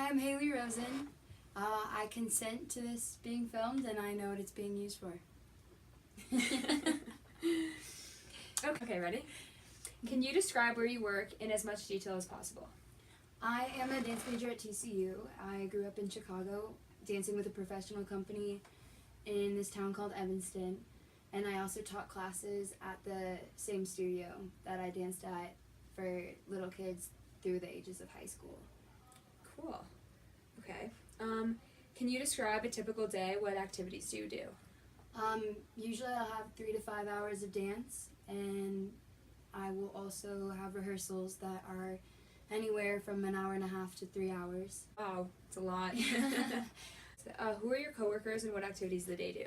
I'm Haley Rosen. I consent to this being filmed and I know what it's being used for. Okay, ready? Can you describe where you work in as much detail as possible? I am a dance major at TCU. I grew up in Chicago dancing with a professional company in this town called Evanston. And I also taught classes at the same studio that I danced at for little kids through the ages of high school. Cool. Okay. Can you describe a typical day? What activities do you do? Usually I'll have 3 to 5 hours of dance, and I will also have rehearsals that are anywhere from an hour and a half to 3 hours. Wow, it's a lot. Who are your coworkers and what activities do they do?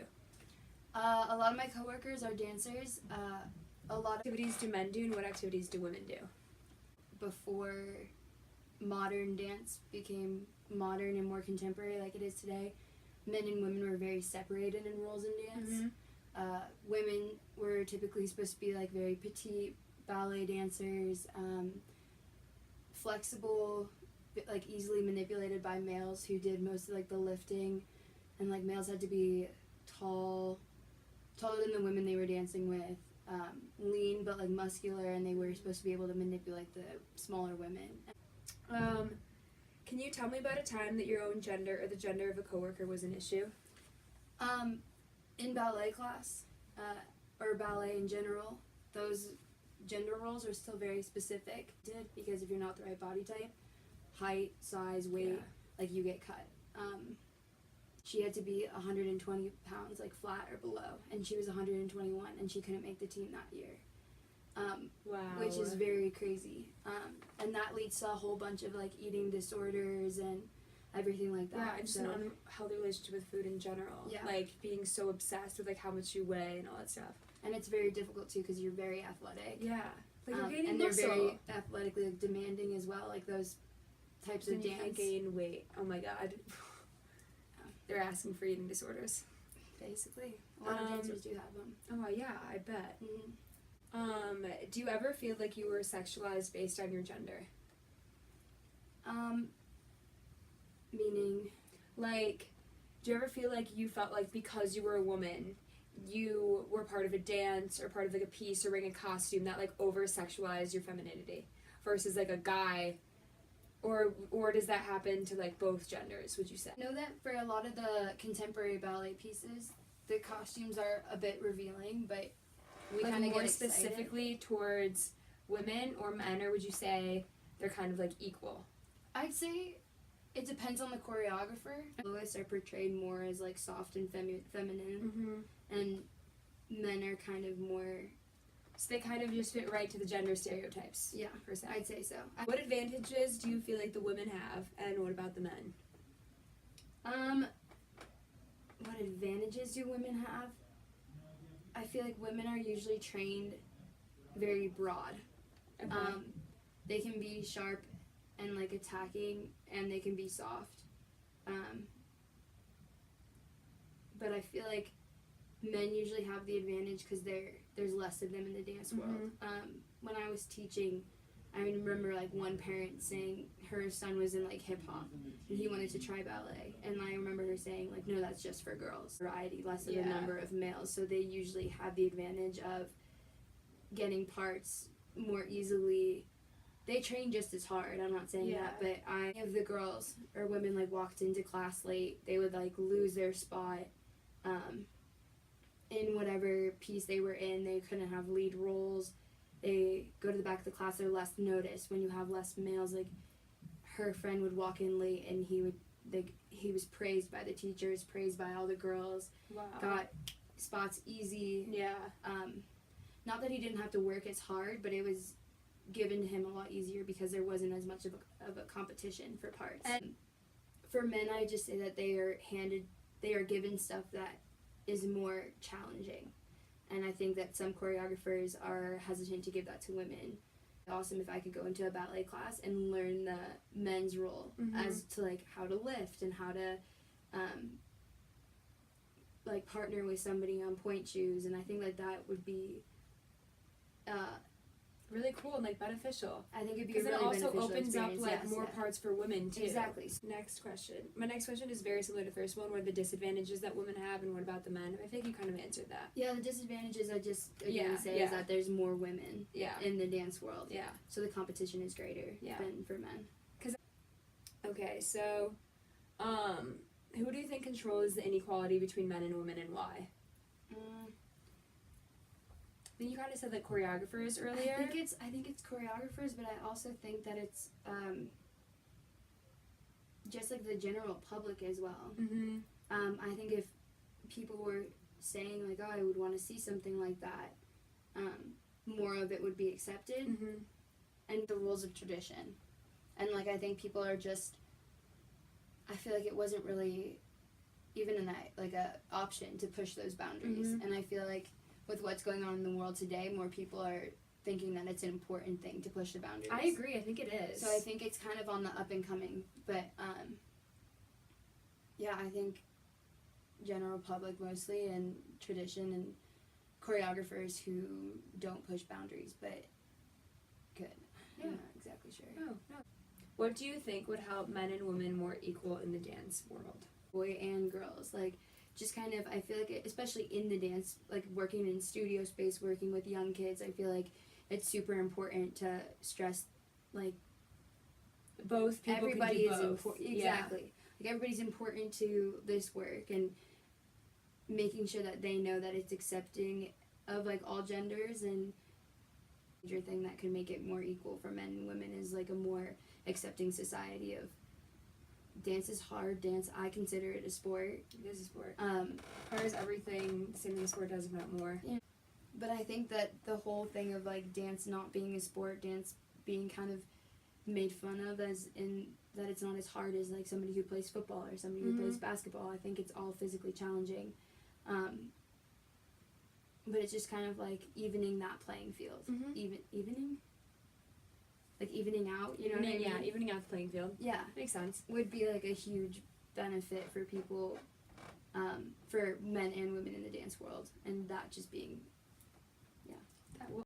A lot of my coworkers are dancers. A lot of Activities do men do and what activities do women do? before modern dance became modern and more contemporary like it is today, men and women were very separated in roles in dance. Women were typically supposed to be like very petite ballet dancers, flexible, like easily manipulated by males who did most of like the lifting, and like males had to be taller than the women they were dancing with, lean but like muscular, and they were supposed to be able to manipulate the smaller women. Can you tell me about a time that your own gender or the gender of a coworker was an issue? In ballet class, or ballet in general, those gender roles are still very specific, because if you're not the right body type, height, size, weight, like you get cut. She had to be 120 pounds, like flat or below, and she was 121, and she couldn't make the team that year. Wow. Which is very crazy. And that leads to a whole bunch of like eating disorders and everything like that. Yeah, and just an unhealthy relationship with food in general. Yeah. Like being so obsessed with like how much you weigh and all that stuff. And it's very difficult too because you're very athletic. Yeah. Like you're gaining and muscle. they're very athletically like, demanding as well, like those types Then of you dance. can't gain weight. Oh my god. They're asking for eating disorders. Basically. A lot of dancers do have them. Oh yeah, I bet. Mm-hmm. Do you ever feel like you were sexualized based on your gender? Meaning? Like, do you ever feel like you felt like because you were a woman, you were part of a dance or part of like a piece or wearing a costume that like over-sexualized your femininity versus like a guy, or does that happen to like both genders, would you say? I know that for a lot of the contemporary ballet pieces, the costumes are a bit revealing, but we Like kind of more get excited. specifically towards women or men, or would you say they're kind of like equal? I'd say it depends on the choreographer. Lois are portrayed more as like soft and feminine, and men are kind of more. So they kind of just fit right to the gender stereotypes. Yeah, per se. I'd say so. What advantages do you feel like the women have, and what about the men? What advantages do women have? I feel like women are usually trained very broad. Okay. They can be sharp and like attacking, and they can be soft. But I feel like men usually have the advantage because there's less of them in the dance world. When I was teaching, I remember like one parent saying her son was in like hip hop and he wanted to try ballet, and I remember her saying like, no, that's just for girls. Variety, less of the number of males, so they usually have the advantage of getting parts more easily. They train just as hard, I'm not saying that, but if the girls or women like walked into class late, they would like lose their spot in whatever piece they were in. They couldn't have lead roles. They go to the back of the class, they're less noticed. When you have less males, like her friend would walk in late and he was praised by the teachers, praised by all the girls. Wow. Got spots easy. Yeah. Not that he didn't have to work as hard, but it was given to him a lot easier because there wasn't as much of a competition for parts. And for men, I just say that they are given stuff that is more challenging. And I think that some choreographers are hesitant to give that to women. Awesome if I could go into a ballet class and learn the men's role as to like how to lift and how to like partner with somebody on point shoes, and I think that would be really cool and like beneficial. I think it'd be a Because really it also beneficial opens up experience, like yes, more yeah. parts for women too. Exactly. Next question. My next question is very similar to the first one. What are the disadvantages that women have, and what about the men? I think you kind of answered that. Yeah, the disadvantages I just again Yeah, say yeah. is that there's more women Yeah. in the dance world. Yeah. So the competition is greater Yeah. than for men. Okay, so, who do you think controls the inequality between men and women, and why? I think you kind of said like choreographers earlier. I think it's choreographers, but I also think that it's just like the general public as well. Mm-hmm. I think if people were saying like, oh, I would want to see something like that, more of it would be accepted, Mm-hmm. and the rules of tradition. And like I think people are just, I feel like it wasn't really even a option to push those boundaries. Mhm. And I feel like with what's going on in the world today, more people are thinking that it's an important thing to push the boundaries. I agree. I think it is. So I think it's kind of on the up and coming, but yeah, I think general public mostly, and tradition, and choreographers who don't push boundaries, but good. Yeah. I'm not exactly sure. No. What do you think would help men and women more equal in the dance world? Boy and girls, like just kind of, I feel like especially in the dance, like working in studio space, working with young kids, I feel like it's super important to stress like Both people everybody can is do both. important. Exactly. Like everybody's important to this work, and making sure that they know that it's accepting of like all genders, and major thing that could make it more equal for men and women is like a more accepting society of dance is hard. Dance, I consider it a sport. It is a sport. Um, Hard as everything, same thing a sport does, if not more. but I think that the whole thing of like dance not being a sport, dance being kind of made fun of as in that it's not as hard as like somebody who plays football or somebody who plays basketball. I think it's all physically challenging. But it's just kind of like evening that playing field. Mhm. Evening? Like evening out, you know what I mean? Yeah, evening out the playing field. Yeah. Makes sense. Would be like a huge benefit for people, for men and women in the dance world, and that just being That will